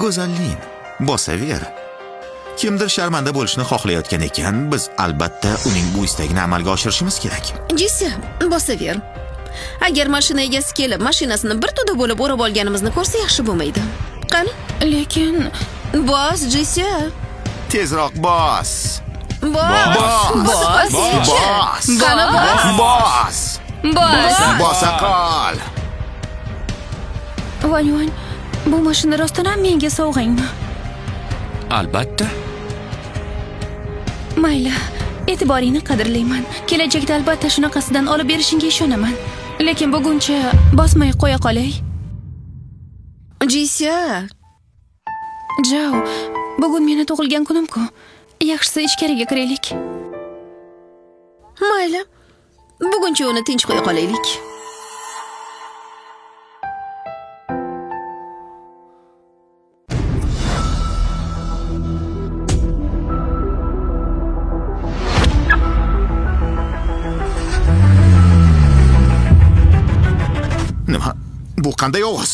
Go'zallik, bosaver. Kimdir sharmanda bo'lishni xohlayotgan ekan, biz albatta uning bu istagini amalga oshirishimiz kerak. Jisi, bosaver. Agar mashina egasi kelib, mashinasini bir to'da bo'lib o'rab olganimizni ko'rsa yaxshi bo'lmaydi. Qani? Lekin Bos, Jisi. Tezroq bos. Bos. Bos. Qani bos? Bos. bos. Bosa qol. Voy, bu mashina rostdan ham menga sovg'ingmi? Albatta. Mayli, e'tiboringni qadrlayman. Kelajakda albatta shunaqasidan olib berishingga ishonaman. Lekin buguncha bosmay qo'ya qolay. Jisi. Jao, bugun meni tug'ilgan kunim-ku. Yaxshisi ichkariga kiraylik. Mayli. Buguncha uni tinch qo'ya qolaylik. Nima? Bu qanday ovoz?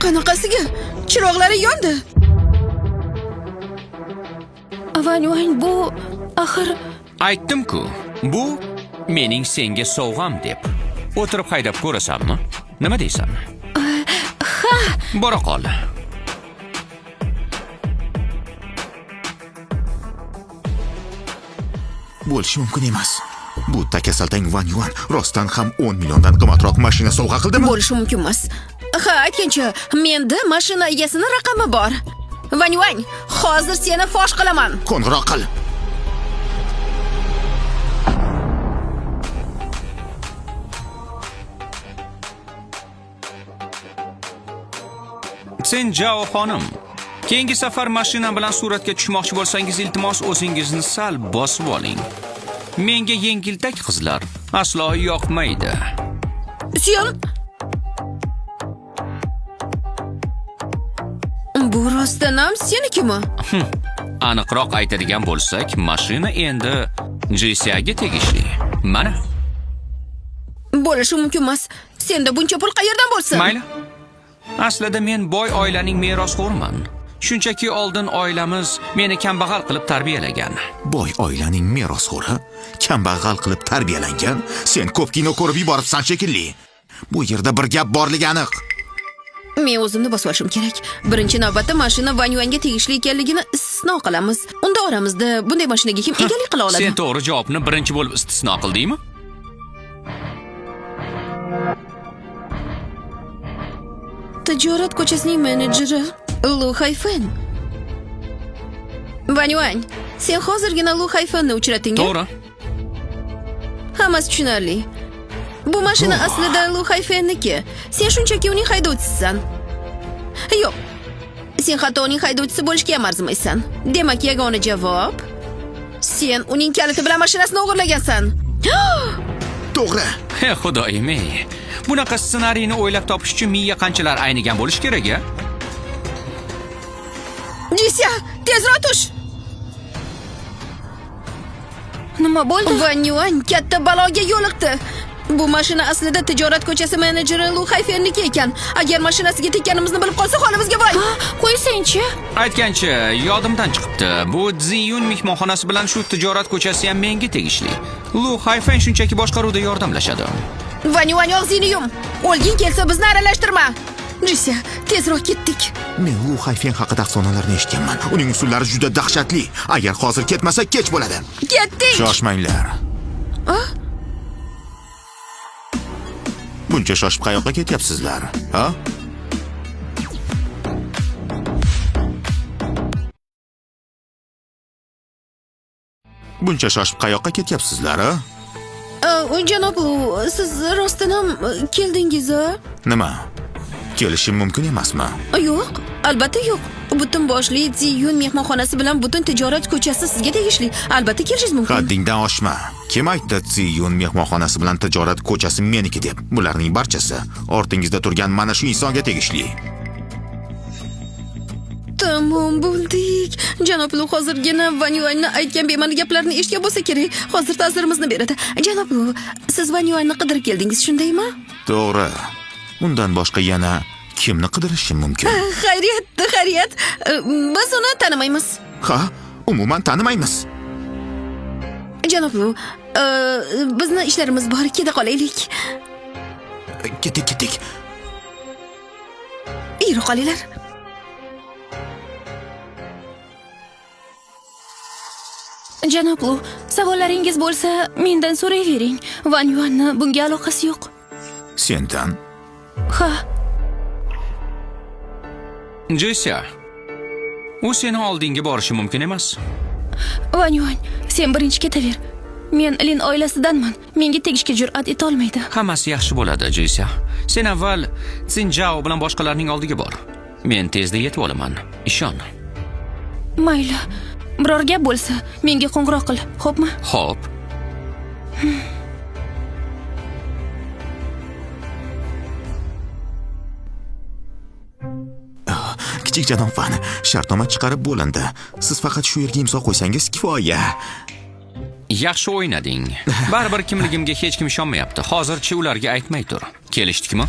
Qanaqasiga? Chiroqlari yondi. Voy, bu axir Aytdim-ku, bu mening senga sovg'am deb. O'tirib haydab ko'rasanmi? Nima deysan? Bora qol. Bo'lishi mumkin emas. Bu takasaltang Van Yuan rostdan ham 10 milliondan qimmatroq mashina sovg'a qildimi? Bo'lishi mumkin emas. Ha, aytgancha, menda mashina egasini raqami bor. Vanyuang, hozir seni fosh qilaman. Qo'ng'iroq qil. Sen Jao xonim, keyingi safar mashina bilan suratga tushmoqchi bo'lsangiz, iltimos o'zingizni sal bosib oling. Menga yengiltak qizlar aslo yoqmaydi. Sen bu rostdan ham senikimi? Aniqroq aytadigan bo'lsak, mashina endi Jisiyaga tegishli. Mana. Bo'lishi mumkin emas. Senda buncha pul qayerdan bo'lsin? Mayli. Aslida men boy oilaning merosxo'riman. Shunchaki oldin oilamiz meni kambag'al qilib tarbiyalagan. Boy oilaning merosxo'ri, kambag'al qilib tarbiyalangan, sen ko'p kino ko'rib yuboribsan shekilli. Bu yerda bir gap borligi aniq. Men o'zimni bosib olishim kerak. Birinchi navbatda mashina Vanyuanga tegishli ekanligini istisno qilamiz. Unda oramizda bunday mashinaga kim egalik qila oladi? Sen to'g'ri javobni birinchi bo'lib istisno qildingmi? Tijorat ko'chasining menejeri Lu Haifeng. Vanyuang, sen hozirgina Lu Haifengni uchratding-a? To'g'ri. Hammasi tushunarli. Bu mashina aslida Lu Haifengniki. Sen shunchaki uning haydovchisisan. Yo'q. Sen hatto uning haydovchisi bo'lishga ham arzimaysan. Demak, yagona javob sen uning kaliti bilan mashinasini o'g'irlagansan. To'g'ri. He xudoyim-ey. Bunaqa ssenariyni o'ylab topish uchun miya qanchalar aynigan bo'lish kerak-a? Jisiya, tezroq tush. Nima bo'ldi? Vanyuan katta baloga yo'liqdi. Bu mashina aslida tijorat ko'chasi menejeri Lu Haifengniki ekan. Agar mashinasiga tekkanimizni bilib qolsa, holimizga voy. Qo'ysang-chi. Aytgancha, yodimdan chiqibdi. Bu Ziyun mehmonxonasi bilan shu tijorat ko'chasi ham menga tegishli. Lu Haifeng shunchaki boshqaruvda yordamlashadi. Vanyuan, og'zingni yum. O'lging kelsa bizni aralashtirma. Jisiya, tezroq ketdik. Men Lu Haifeng haqida afsonalarni eshitganman. Uning usullari juda dahshatli. Agar hozir ketmasa, kech bo'ladi. Ketdik. Shoshmanglar. Buncha shoshib qayoqqa ketyapsizlar? Ha? Buncha shoshib qayoqqa ketyapsizlar, ha? Janob Lu, siz rostdan ham keldingiz-a? Nima? Kelishim mumkin emasmi? Yo'q, albatta yo'q. Butun boshli Ziyun mehmonxonasi bilan butun tijorat ko'chasi sizga tegishli. Albatta kelishingiz mumkin. Haddingdan oshma. Kim aytdi Ziyun mehmonxonasi bilan tijorat ko'chasi meniki deb? Bularning barchasi ortingizda turgan mana shu insonga tegishli. Tamom bo'ldik. Janob Lu hozirgina Van Yuanni aytgan bema'ni gaplarni eshitgan bo'lsa kerak. Hozir ta'zirimizni beradi. Janob Lu, siz Van Yuanni qidirib keldingiz, shundaymi? To'g'ri. Undan boshqa yana kimni qidirishim mumkin? Xayriyat. Biz uni tanimaymiz. Ha, umuman tanimaymiz. Janob Lu, bizni ishlarimiz bor, keta qolaylik. Ketdik. Yurib qolinglar. Janob Lu, savollaringiz bo'lsa, mendan so'rayvering. Van Yuanni bunga aloqasi yo'q. Sendan? Ha, Jessiya, u seni oldinga borishi mumkin emas. Van Yuan, sen birinchi ketaver. Men Lin oilasidanman. Menga tegishga jur'at eta olmaydi. Hammasi yaxshi bo'ladi, Jessiya. Sen avval Sinjao bilan boshqalarning oldiga bor. Men tezda yetib olaman. Ishon. Mayli. Biror gap bo'lsa, menga qo'ng'iroq qil, xo'pmi? Xo'p. Kichik janob Van, shartnoma chiqarib bo'lindi. Siz faqat shu yerga imzo qo'ysangiz kifoya. Yaxshi o'ynading. Baribir kimligimga hech kim ishonmayapti. Hozircha ularga aytmay tur. Kelishdikmi?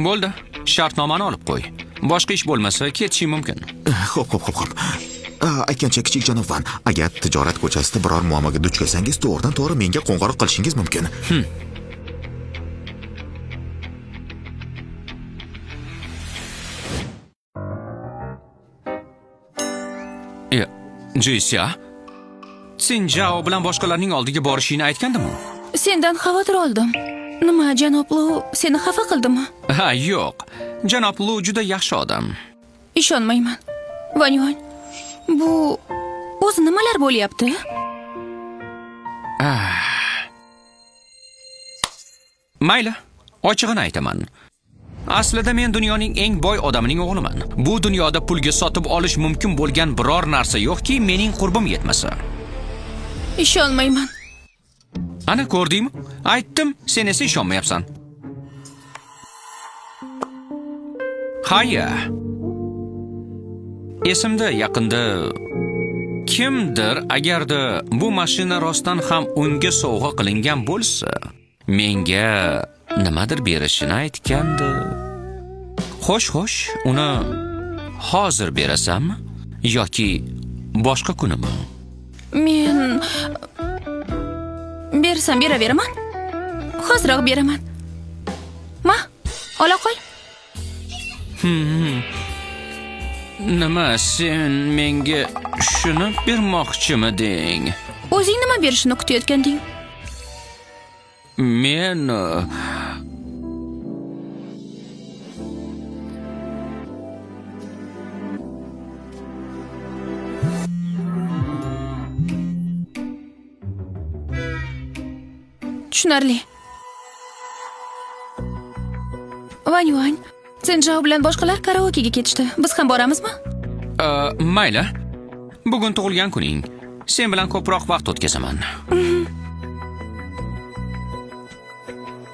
Bo'ldi. Shartnomani olib qo'y. Boshqa ish bo'lmasa, ketishing mumkin. Xo'p. Aytgancha kichik janob Van, agar tijorat ko'chasida biror muammoga duch kelsangiz, to'g'ridan-to'g'ri menga qo'ng'iroq qilishingiz mumkin. Jessiya, Sinjao bilan boshqalarning oldiga borishingni aytgandim-ku. Sendan xavotir oldim. Nima, janob Lu seni xafa qildimi? Ha, yo'q. Janob Lu juda yaxshi odam. Ishonmayman. Van Yuan, bu o'zi nimalar bo'lyapti? Mayli, ochig'ini aytaman. Aslida men dunyoning eng boy odamining o'g'liman. Bu dunyoda pulga sotib olish mumkin bo'lgan biror narsa yo'qki, mening qurbim yetmasa. Ishonmayman. Ana ko'rdingmi? Aytdim, sen esa ishonmayapsan. Hayya. Esimda yaqinda kimdir agarda bu mashina rostdan ham unga sovg'a qilingan bo'lsa, menga nimadir berishini aytgandi. Xo'sh, uni hozir berasanmi yoki boshqa kunimi? Men bersam beraveraman. Hozirroq beraman. Ola qol. Nima, sen menga shuni bermoqchimiding? O'zing nima berishini kutayotganding? Men Tushunarli. Vanyuan, sen Jao bilan boshqalar karaokega ketishdi. Biz ham boramizmi? mayli. Bugun tug'ilgan kuning. Sen bilan ko'proq vaqt o'tkazaman.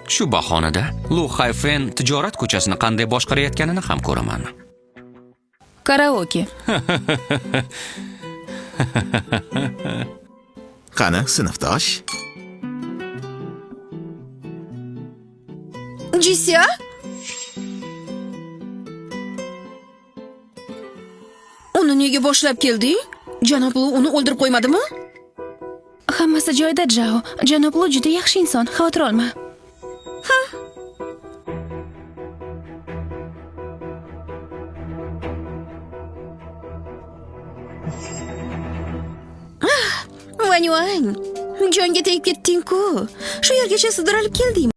Shu bahonada Lu Hayfen tijorat ko'chasini qanday boshqarayotganini ham ko'raman. Karaoke. Qani, sinfdosh? Jisya? Uni nega boshlab kelding? Janob Lu uni o'ldirib qo'ymadimi? Hammasi joyida, Jao. Janob Lu juda yaxshi inson, xavotir olma. Vanyuan, jonga tegib ketding-ku. Shu yergacha sudralib kelding.